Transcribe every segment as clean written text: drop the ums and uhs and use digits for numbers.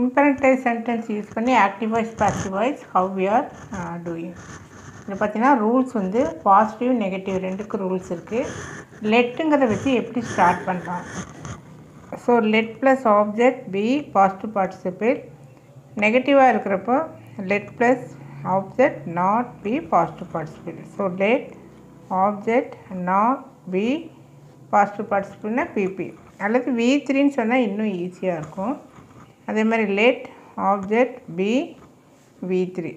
imperative sentence use பண்ணி active voice passive voice how we are doing. இது பார்த்தீங்கன்னா rules வந்து பாசிட்டிவ் நெகட்டிவ் ரெண்டுக்கு ரூல்ஸ் இருக்குது. லெட்டுங்கிறத வச்சு எப்படி ஸ்டார்ட் பண்ணுறான். So let plus object be positive participle. நெகட்டிவாக இருக்கிறப்போ let plus object not be positive participle. So let object not be positive பார்ட்டிசிபிள்னா பிபி அல்லது V3ன்னு சொன்னால் இன்னும் ஈஸியாக இருக்கும். அதே மாதிரி let object be V3.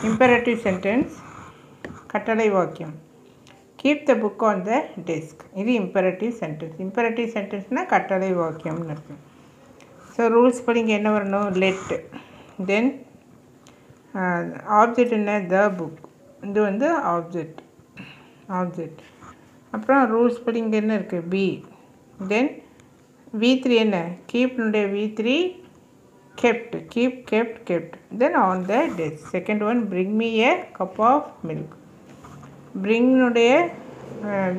Imperative sentence கட்டளை வாக்கியம். Keep the book on the desk. இது இம்பெரட்டிவ் சென்டென்ஸ். இம்பெரட்டிவ் சென்டென்ஸ்னால் கட்டளை வாக்கியம்னு இருக்கும். ஸோ ரூல்ஸ் படி இங்கே என்ன வரணும், லெட், தென் ஆப்ஜெக்ட் என்ன, த புக், இது வந்து ஆப்ஜெக்ட். அப்புறம் ரூல்ஸ் படி இங்கே என்ன இருக்குது, பி, தென் V3 என்ன, கீப்னுடைய V3 kept, kept, then on the desk. Second one, bring me a cup of milk. bringனுடைய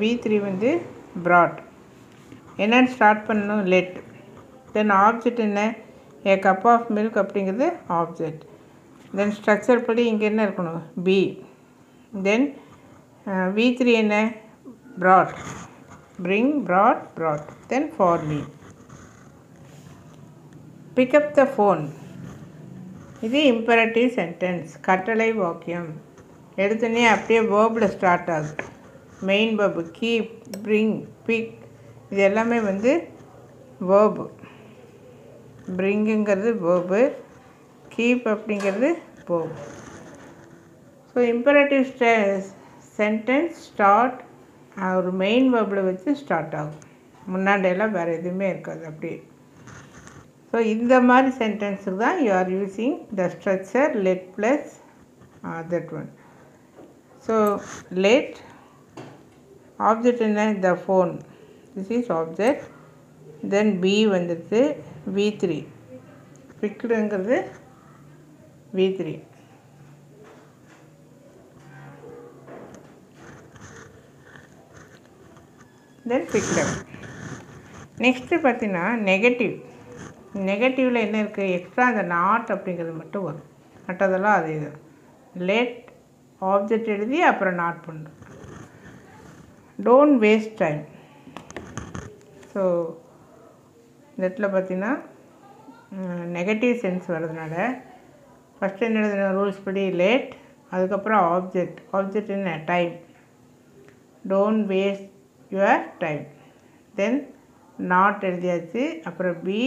V3 வந்து brought. என்னன்னு ஸ்டார்ட் பண்ணணும், let, then ஆப்ஜெக்ட் என்ன, a cup of milk அப்படிங்கிறது ஆப்ஜெக்ட். தென் ஸ்ட்ரக்சர் படி இங்கே என்ன இருக்கணும், B, then V3 என்ன, brought, bring, brought, then for me. pick up the phone. இது இம்பெரட்டிவ் சென்டென்ஸ் கட்டளை வாக்கியம். எடுத்தோடனே அப்படியே வேர்பில் ஸ்டார்ட் ஆகுது. Main verb keep, bring, pick இது எல்லாமே வந்து வேர்பு. பிரிங்குங்கிறது வேர்பு, கீப் அப்படிங்கிறது verb. So imperative sentence start ஒரு மெயின் வேர்பில் வச்சு ஸ்டார்ட் ஆகும். முன்னாடியெல்லாம் வேறு எதுவுமே இருக்காது அப்படியே. ஸோ இந்த மாதிரி சென்டென்ஸுக்கு தான் you are using the structure let plus that one. So let object என்ன, the phone, this is object. Then be வந்துடுது V3, பிக்டுங்கிறது V3. Then picked up. நெக்ஸ்ட்டு பார்த்தீங்கன்னா நெகட்டிவ். நெகட்டிவில் என்ன இருக்குது, எக்ஸ்ட்ரா அந்த நாட் அப்படிங்கிறது மட்டும் வரும். மற்றதெல்லாம் அதே தான். லெட் ஆப்ஜெக்ட் எழுதி அப்புறம் நாட் பண்ணும். Don't waste time. ஸோ இந்த இடத்துல பார்த்திங்கன்னா நெகட்டிவ் சென்ஸ் வர்றதுனால ஃபஸ்ட்டு என்ன எழுதுன ரூல்ஸ் படி லெட், அதுக்கப்புறம் ஆப்ஜெக்ட் என்ன, time, don't waste your time. Then not எழுதியாச்சு, அப்புறம் be,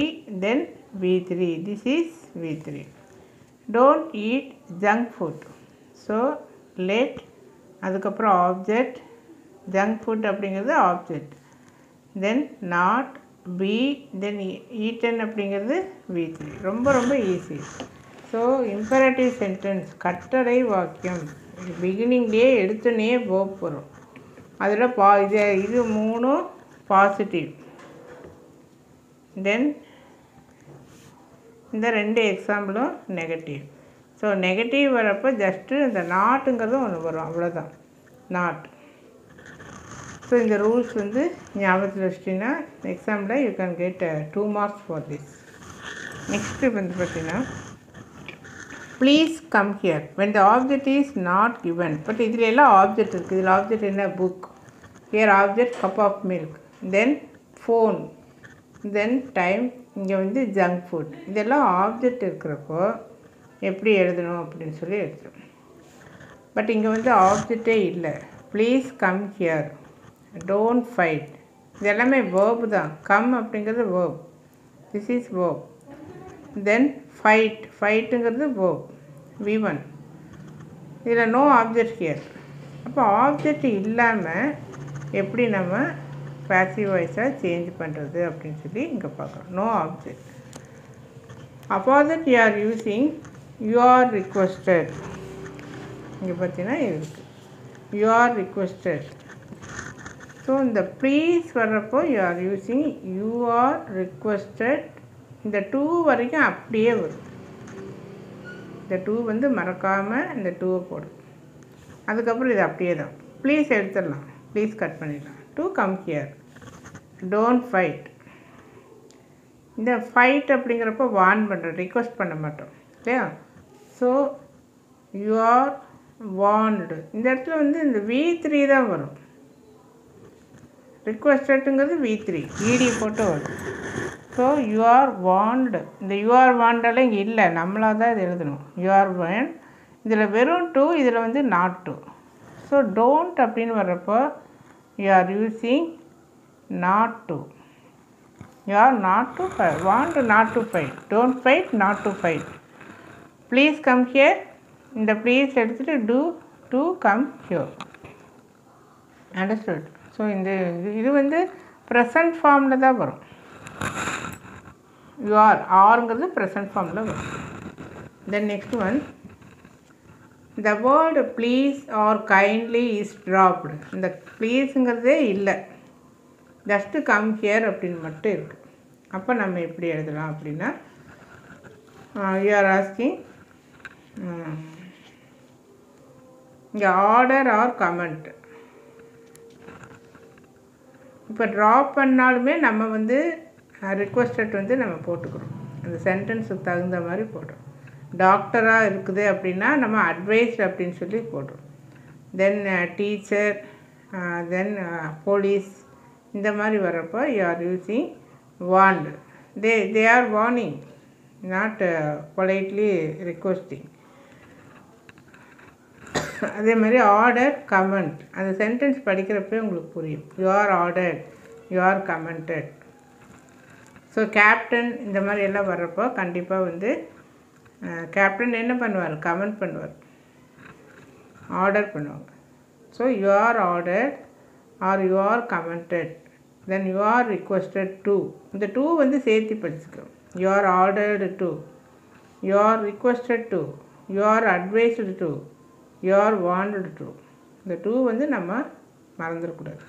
then V3, this is V3. Don't eat junk food. So let, அதுக்கப்புறம் ஆப்ஜெக்ட், ஜங்க் ஃபுட் அப்படிங்கிறது object, then not, be, then eaten அப்படிங்கிறது V3. ரொம்ப ரொம்ப easy. So imperative sentence கட்டளை வாக்கியம் பிகினிங்லேயே எடுத்தோடனே வேர்ப் வரும். அதில் இது மூணும் பாசிட்டிவ். தென் இந்த ரெண்டு எக்ஸாம்பிளும் நெகட்டிவ். ஸோ நெகட்டிவ் வரப்போ ஜஸ்ட்டு இந்த நாட்டுங்கிறதும் ஒன்று வரும், அவ்வளோதான், நாட். ஸோ இந்த ரூல்ஸ் வந்து ஞாபகத்தில் வச்சிட்டிங்கன்னா எக்ஸாமில் you can get 2 marks for this. Next வந்து பார்த்தீங்கன்னா please come here when the object is not given. But இதில் எல்லாம் ஆப்ஜெக்ட் இருக்குது. இதில் ஆப்ஜெக்ட் என்ன, book, here object cup of milk, then phone, then time, இங்கே வந்து ஜங்க் ஃபுட். இதெல்லாம் ஆப்ஜெக்ட் இருக்கிறப்போ எப்படி எழுதணும் அப்படின்னு சொல்லி எழுதுறோம். பட் இங்கே வந்து ஆப்ஜெக்டே இல்லை. Please come here, don't fight, இது எல்லாமே வேர்பு தான். கம் அப்படிங்கிறது verb, this is verb. Then ஃபைட்டுங்கிறது வேர்ப், V1. இதில் நோ ஆப்ஜெக்ட் ஹியர். அப்போ ஆப்ஜெக்ட் இல்லாமல் எப்படி நம்ம பாசிவ் வாய்ஸாக சேஞ்ச் பண்ணுறது அப்படின்னு சொல்லி இங்கே பார்க்குறோம். No object. Opposite you are using you are requested. இங்கே பார்த்தீங்கன்னா இருக்குது யூ ஆர் ரிக்வெஸ்டட். ஸோ இந்த ப்ளீஸ் வர்றப்போ you are using you are requested. இந்த 2 வரைக்கும் அப்படியே வரும். இந்த 2 வந்து மறக்காமல் இந்த 2 போடும். அதுக்கப்புறம் இது அப்படியே தான். ப்ளீஸ் எடுத்துடலாம், ப்ளீஸ் கட் பண்ணிடலாம். To come here, don't fight, இந்த ஃபைட் அப்படிங்கிறப்ப வார்ன் பண்ணுறோம், ரிக்வெஸ்ட் பண்ண மாட்டோம் இல்லையா. So you are warned. இந்த இடத்துல வந்து இந்த V3 தான் வரும். ரிக்வெஸ்டடுங்கிறது V3 ED போட்டு வரும். So you are warned. இந்த யூ ஆர் வார்ண்டெல்லாம் இங்கே இல்லை, நம்மளாக தான் இது எழுதணும். You are warn. இதில் வெறும் டு, இதில் வந்து நாட் டு. ஸோ டோன்ட் அப்படின்னு வர்றப்போ you are using not to. You are not to fight. Want not to fight. Don't fight, not to fight. Please come here. இந்த ப்ளீஸ் எடுத்துகிட்டு to to come here. Understood. So இந்த இது வந்து present ஃபார்மில் தான் வரும். யூ ஆர் ஆருங்கிறது ப்ரெசன்ட் ஃபார்மில் வரும். Then next one, the word please or kindly is dropped. இந்த ப்ளீஸுங்கிறதே இல்லை, ஜஸ்ட்டு கம் ஹியர் அப்படின்னு மட்டும் இருக்குது. அப்போ நம்ம எப்படி எழுதலாம் அப்படின்னா, யூ ஆர் ஆஸ்கிங், இங்கே ஆர்டர் ஆர் கமெண்ட். இப்போ ட்ராப் பண்ணாலுமே நம்ம வந்து ரிக்வெஸ்டட் வந்து நம்ம போட்டுக்கிறோம், அந்த சென்டென்ஸுக்கு தகுந்த மாதிரி போடுறோம். டாக்டராக இருக்குது அப்படின்னா நம்ம அட்வைஸ் அப்படின்னு சொல்லி போடுறோம். தென் டீச்சர், தென் போலீஸ், இந்த மாதிரி வரப்போ you are using warned. They are warning, not politely requesting. அதே மாதிரி ஆர்டர், கமெண்ட், அந்த சென்டென்ஸ் படிக்கிறப்பே உங்களுக்கு புரியும். You are ordered, you are commented. So captain இந்த மாதிரி எல்லாம் வர்றப்போ கண்டிப்பாக வந்து கேப்டன் என்ன பண்ணுவார், கமெண்ட் பண்ணுவார், ஆர்டர் பண்ணுவாங்க. So you are ordered or you are commented, then you are requested to. இந்த டூ வந்து சேர்த்து படிச்சுக்கிறோம். You are ordered to, you are requested to, you are advised to, you are wanted to. இந்த two வந்து நம்ம மறந்துடக்கூடாது.